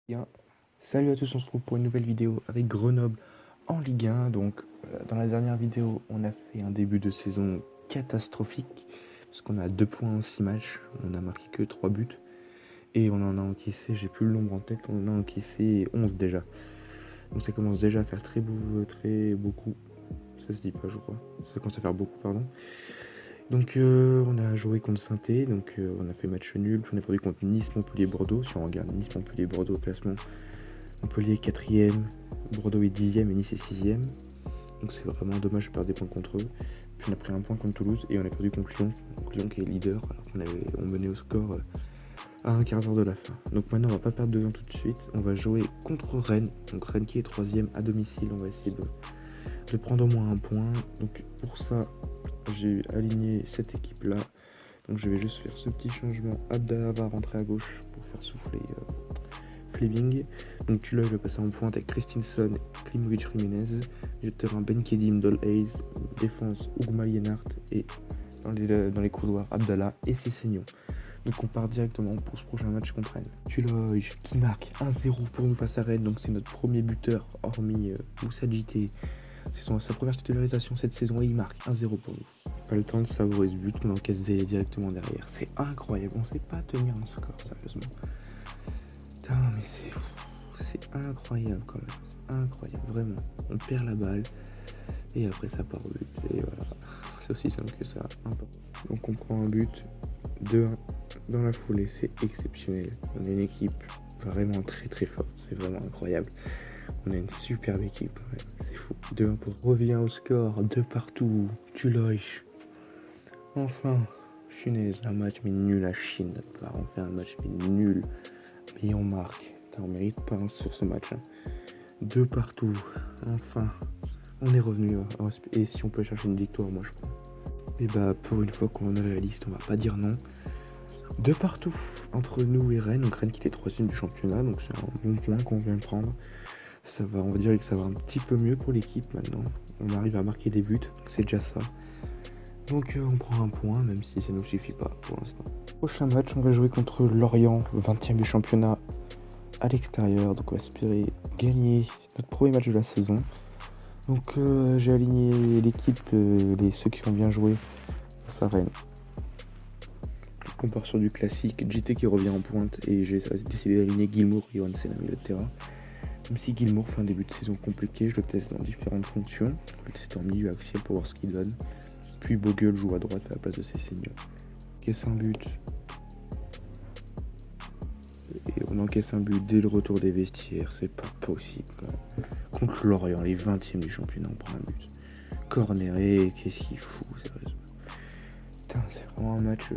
Bien. Salut à tous, on se retrouve pour une nouvelle vidéo avec Grenoble en Ligue 1. Donc, dans la dernière vidéo, on a fait un début de saison catastrophique parce qu'on a 2 points en 6 matchs. On a marqué que 3 buts et on en a encaissé, j'ai plus le nombre en tête, on en a encaissé 11 déjà. Donc, ça commence déjà à faire très beaucoup. Ça se dit pas, je crois. Ça commence à faire beaucoup, pardon. Donc, on a joué contre Saint-Étienne, donc on a fait match nul. On a perdu contre Nice, Montpellier, Bordeaux. Si on regarde Nice, Montpellier, Bordeaux au classement, Montpellier est 4ème, Bordeaux est 10ème et Nice est 6ème. Donc c'est vraiment dommage de perdre des points contre eux. Puis on a pris un point contre Toulouse et on a perdu contre Lyon. Donc Lyon qui est leader alors qu'on menait au score à un quart d'heure de la fin. Donc maintenant on va pas perdre 2 ans tout de suite. On va jouer contre Rennes. Donc Rennes qui est 3ème à domicile. On va essayer de prendre au moins un point. Donc pour ça j'ai aligné cette équipe là. Donc je vais juste faire ce petit changement. Abdallah va rentrer à gauche pour faire souffler Fleming. Donc tu il va passer en pointe avec Christensen, Klimovic, Jiménez. Milieu de terrain Ben Kedim, Dol Hayes. Défense Ougma Yenart. Et dans les couloirs Abdallah et Sessegnon. Donc on part directement pour ce prochain match contre Rennes. Tuloy qui marque 1-0 pour nous face à Rennes. Donc c'est notre premier buteur hormis Moussa Djité. C'est sa première titularisation cette saison et il marque 1-0 pour nous. Pas le temps de savourer ce but qu'on encaisse directement derrière. C'est incroyable, on sait pas tenir un score sérieusement. Putain mais c'est incroyable quand même. C'est incroyable, vraiment. On perd la balle et après ça part au but. Et voilà, c'est aussi simple que ça. Donc on prend un but, 2-1 dans la foulée, c'est exceptionnel. On a une équipe vraiment très forte, c'est vraiment incroyable. On a une superbe équipe, ouais, c'est fou. 2-1 pour revient au score, de partout, Tuloy. Enfin, punaise, un match mais nul à Chine. On fait un match mais nul, mais on marque. Putain, on mérite pas sur ce match. Hein. 2 partout, enfin, on est revenu. Et si on peut chercher une victoire, moi je crois. Et bah pour une fois qu'on est réaliste, on va pas dire non. 2 partout entre nous et Rennes. Donc Rennes qui était 3ème du championnat, donc c'est un bon point qu'on vient de prendre. Ça va, on va dire que ça va un petit peu mieux pour l'équipe maintenant. On arrive à marquer des buts, c'est déjà ça. Donc on prend un point, même si ça ne nous suffit pas pour l'instant. Prochain match, on va jouer contre Lorient, le 20ème du championnat à l'extérieur. Donc on va espérer gagner notre premier match de la saison. Donc j'ai aligné l'équipe, ceux qui ont bien joué face à Rennes. On part sur du classique, JT qui revient en pointe et j'ai décidé d'aligner Guilmour et Johansen à milieu de terrain. Même si Guilmour fait un début de saison compliqué, je le teste dans différentes fonctions. Je le teste en milieu axial pour voir ce qu'il donne. Puis Bogueul joue à droite à la place de Sessegnon. Encaisse un but. Et on encaisse un but dès le retour des vestiaires, c'est pas possible. Contre Lorient, les 20ème du championnat, on prend un but. Corneré, qu'est-ce qu'il fout, sérieusement. Putain, c'est vraiment un match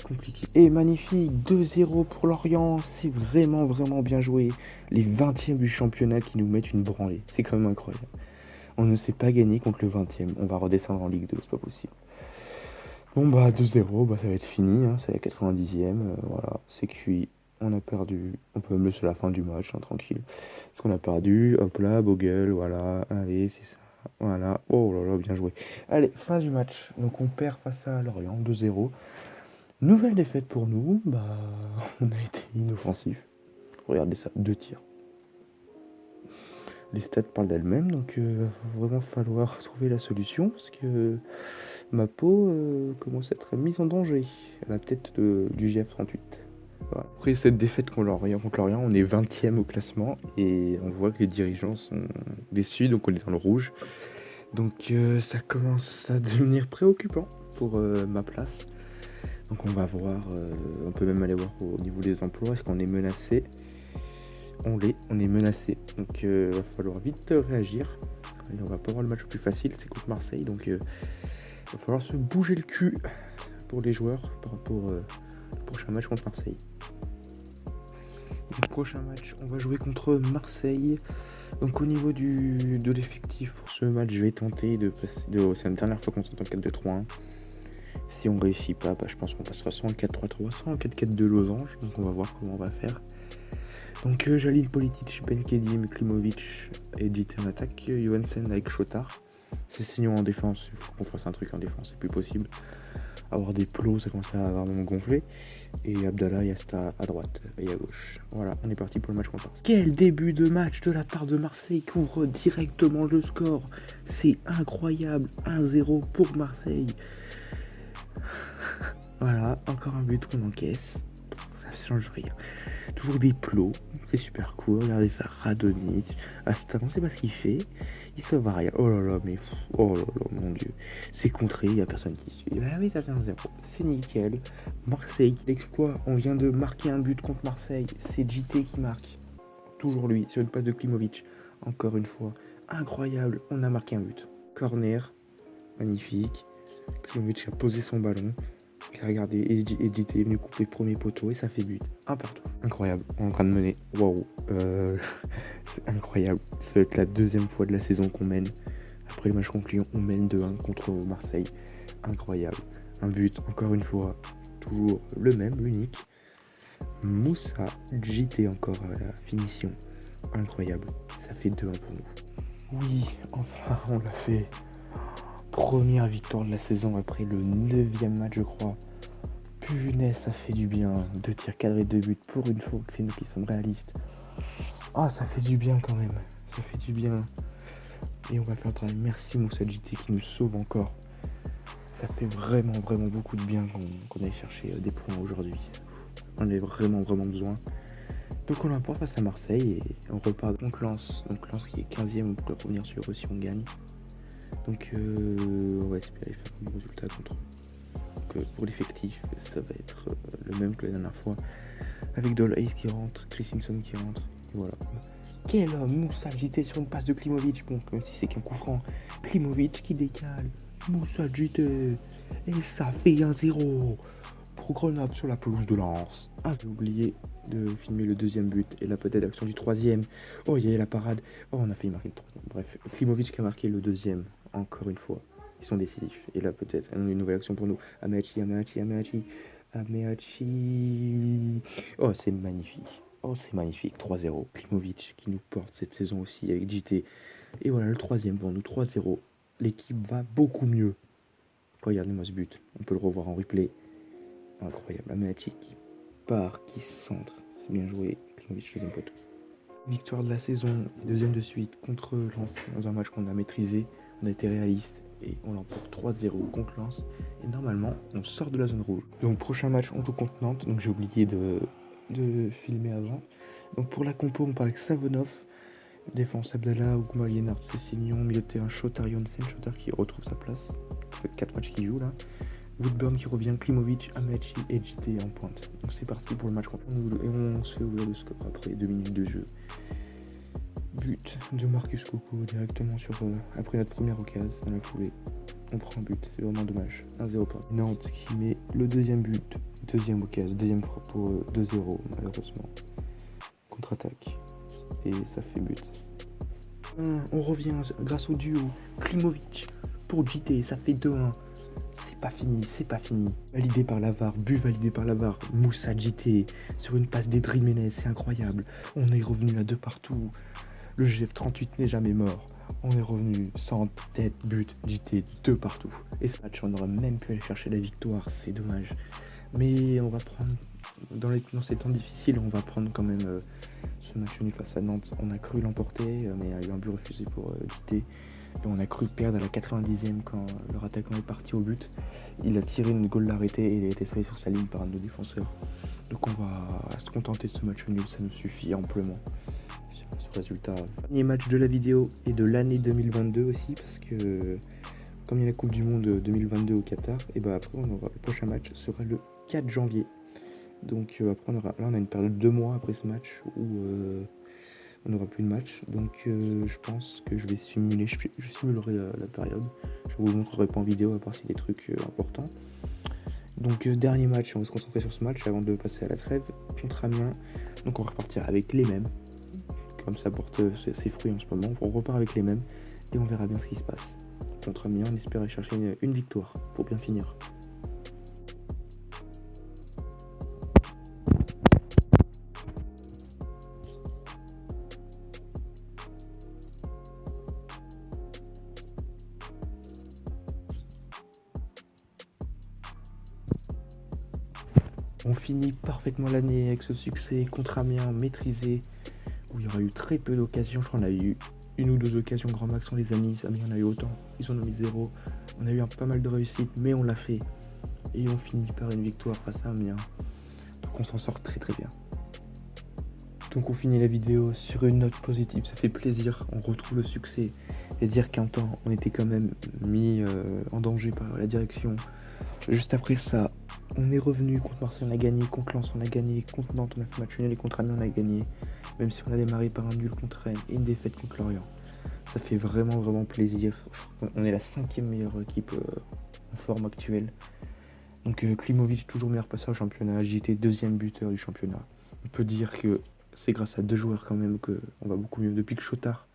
compliqué. Et magnifique, 2-0 pour Lorient, c'est vraiment bien joué. Les 20ème du championnat qui nous mettent une branlée, c'est quand même incroyable. On ne sait pas gagner contre le 20ème, on va redescendre en Ligue 2, c'est pas possible. Bon bah 2-0, bah ça va être fini, hein, c'est la 90ème, voilà, c'est cuit. On a perdu, on peut même laisser la fin du match, hein, tranquille. Parce qu'on a perdu, hop là, Bogueul, voilà, allez, c'est ça, voilà, oh là là, bien joué. Allez, fin du match, donc on perd face à Lorient, 2-0. Nouvelle défaite pour nous, bah on a été inoffensif. Regardez ça, 2 tirs. Les stats parlent d'elles-mêmes, donc il va vraiment falloir trouver la solution, parce que ma peau commence à être mise en danger à la tête du GF38. Voilà. Après cette défaite contre Lorient, on est 20ème au classement, et on voit que les dirigeants sont déçus, donc on est dans le rouge. Donc ça commence à devenir préoccupant pour ma place. Donc on va voir, on peut même aller voir au niveau des emplois, est-ce qu'on est menacé ? On est menacé, donc il va falloir vite réagir. Et on va pas avoir le match le plus facile, c'est contre Marseille, donc il va falloir se bouger le cul pour les joueurs par rapport au prochain match contre Marseille. Donc, prochain match, on va jouer contre Marseille. Donc au niveau de l'effectif pour ce match, je vais tenter de passer. C'est la dernière fois qu'on s'entend 4-2-3-1. Si on réussit pas, bah, je pense qu'on passera soit en 4-3-3, soit en 4-4-2 losange. Donc on va voir comment on va faire. Donc j'aligne Politic, Ben Kedim, Klimovic et JT en attaque, Johansen avec Chotard. Sessegnon en défense, il faut qu'on fasse un truc en défense, c'est plus possible. avoir des plots, ça commence à vraiment gonfler. Et Abdallah Yasta à droite et à gauche. Voilà, on est parti pour le match contre Marseille. Quel début de match de la part de Marseille qui ouvre directement le score. C'est incroyable, 1-0 pour Marseille. Voilà, encore un but qu'on encaisse. Ça ne change rien. Toujours des plots, c'est super cool. Regardez ça, Radonjic. Asta, on sait pas ce qu'il fait. Il sauve rien. Oh là là, mais oh là là, mon dieu. C'est contré, il n'y a personne qui suit. Bah oui, ça fait 1-0. C'est nickel. Marseille, l'exploit. On vient de marquer un but contre Marseille. C'est JT qui marque. Toujours lui, sur une passe de Klimovic. Encore une fois. Incroyable, on a marqué un but. Corner, magnifique. Klimovic a posé son ballon. Il a regardé et JT est venu couper le premier poteau et ça fait but. Un partout. Incroyable, on est en train de mener. Waouh, c'est incroyable. Ça va être la deuxième fois de la saison qu'on mène. Après le match contre Lyon, on mène 2-1 contre Marseille. Incroyable. Un but, encore une fois, toujours le même, l'unique. Moussa JT encore à la finition. Incroyable. Ça fait 2-1 pour nous. Oui, enfin, on l'a fait. Première victoire de la saison après le 9e match, je crois. Punaise, ça fait du bien. 2 tirs cadrés, 2 buts pour une fois que c'est nous qui sommes réalistes. Ah, ça fait du bien quand même. Ça fait du bien. Et on va faire le travail. Merci Moussa JT qui nous sauve encore. Ça fait vraiment beaucoup de bien qu'on aille chercher des points aujourd'hui. On en a vraiment besoin. Donc on l'emporte face à Marseille et on repart contre Lens. Donc Lens qui est 15e, on pourrait revenir sur eux si on gagne. Donc on va espérer faire un bon résultat contre eux. Donc pour l'effectif, ça va être le même que la dernière fois. Avec Dolais qui rentre, Chris Simpson qui rentre. Et voilà. Quel homme, Moussa JT sur une passe de Klimovic. Bon, comme si c'est qu'un coup franc. Klimovic qui décale. Moussa JT. Et ça fait 1-0 pour Grenoble sur la pelouse de Lens. Ah, j'ai oublié de filmer le deuxième but. Et là, peut-être l'action du troisième. Oh, il y a la parade. Oh, on a failli marquer le troisième. Bref, Klimovic qui a marqué le deuxième. Encore une fois. Ils sont décisifs. Et là, peut-être une nouvelle action pour nous. Ameachi. Oh, c'est magnifique. Oh, c'est magnifique. 3-0. Klimovic qui nous porte cette saison aussi avec JT. Et voilà, le troisième pour nous. 3-0. L'équipe va beaucoup mieux. Regardez-moi ce but. On peut le revoir en replay. Incroyable. Ameachi qui part, qui centre. C'est bien joué. Klimovic, deuxième poteau. Victoire de la saison et deuxième de suite contre Lens dans un match qu'on a maîtrisé. On a été réaliste. Et on l'emporte 3-0 contre Lens. Et normalement, on sort de la zone rouge. Donc, prochain match, on joue contre Nantes. Donc, j'ai oublié de filmer avant. Donc, pour la compo, on part avec Savonov. Défense Abdallah, Ougma, Liénard, Cécilion. Milieu de terrain, Chotard, Jonsen. Chotard qui retrouve sa place. Ça fait 4 matchs qu'il joue là. Woodburn qui revient, Klimovic, Ameachi et JT en pointe. Donc, c'est parti pour le match contre nous. Et on se fait ouvrir le score après 2 minutes de jeu. But de Marcus Coco directement sur après notre première occasion dans la foulée. On prend un but, c'est vraiment dommage. 1-0 pour Nantes qui met le deuxième but, deuxième occasion, deuxième frappe pour 2-0 malheureusement. Contre-attaque. Et ça fait but. On revient grâce au duo Klimovic pour JT, ça fait 2-1. C'est pas fini. Validé par la VAR, but validé par la VAR. Moussa JT sur une passe d'Edri Ménez, c'est incroyable. On est revenu à 2 partout. Le GF38 n'est jamais mort. On est revenu sans tête, but, JT, 2 partout. Et ce match, on aurait même pu aller chercher la victoire, c'est dommage. Mais on va prendre, dans ces temps difficiles, on va prendre quand même ce match nul face à Nantes. On a cru l'emporter, mais il y a eu un but refusé pour JT. Et on a cru perdre à la 90e quand leur attaquant est parti au but. Il a tiré une goal l'arrêté et il a été sauvé sur sa ligne par un de nos défenseurs. Donc on va se contenter de ce match nul, ça nous suffit amplement. Résultat. Dernier match de la vidéo et de l'année 2022 aussi, parce que comme il y a la Coupe du Monde 2022 au Qatar, et bah après le prochain match sera le 4 janvier. Donc après on a une période de 2 mois après ce match où on n'aura plus de match. Donc je pense que je vais simuler, je simulerai la période. Je vous montrerai pas en vidéo à part si des trucs importants. Donc dernier match, on va se concentrer sur ce match avant de passer à la trêve contre Amiens. Donc on va repartir avec les mêmes. Comme ça porte ses fruits en ce moment. On repart avec les mêmes et on verra bien ce qui se passe. Contre Amiens, on espère chercher une victoire pour bien finir. On finit parfaitement l'année avec ce succès contre Amiens maîtrisé, où il y aura eu très peu d'occasions. Je crois qu'on a eu une ou deux occasions grand max, on les a mises. Amiens en a eu autant, ils en ont mis zéro. On a eu pas mal de réussite, mais on l'a fait. Et on finit par une victoire face à Amiens. Donc on s'en sort très très bien. Donc on finit la vidéo sur une note positive, ça fait plaisir, on retrouve le succès. Et dire qu'un temps on était quand même mis en danger par la direction. Juste après ça, on est revenu contre Marseille, on a gagné, contre Lens on a gagné, contre Nantes on a fait match nul et contre Amiens on a gagné. Même si on a démarré par un nul contre Rennes et une défaite contre Lorient. Ça fait vraiment plaisir. On est la 5e meilleure équipe en forme actuelle. Donc Klimovic toujours meilleur passeur au championnat, j'ai été 2e buteur du championnat. On peut dire que c'est grâce à 2 joueurs quand même qu'on va beaucoup mieux. Depuis que Chotard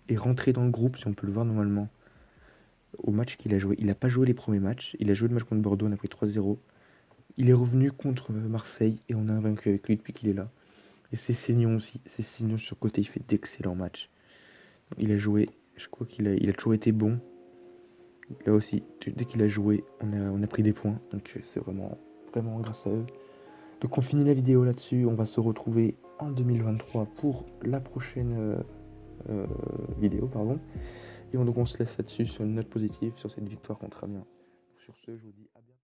est rentré dans le groupe, si on peut le voir normalement, au match qu'il a joué, il n'a pas joué les premiers matchs, il a joué le match contre Bordeaux, on a pris 3-0. Il est revenu contre Marseille et on a vaincu avec lui depuis qu'il est là. Et c'est Seignon aussi, c'est Seignon sur le côté, il fait d'excellents matchs. Il a joué, je crois il a toujours été bon. Là aussi, dès qu'il a joué, on a pris des points, donc c'est vraiment grâce à eux. Donc on finit la vidéo là-dessus, on va se retrouver en 2023 pour la prochaine vidéo, pardon. Et donc on se laisse là-dessus sur une note positive, sur cette victoire contre Amiens. Sur ce, je vous dis à bientôt.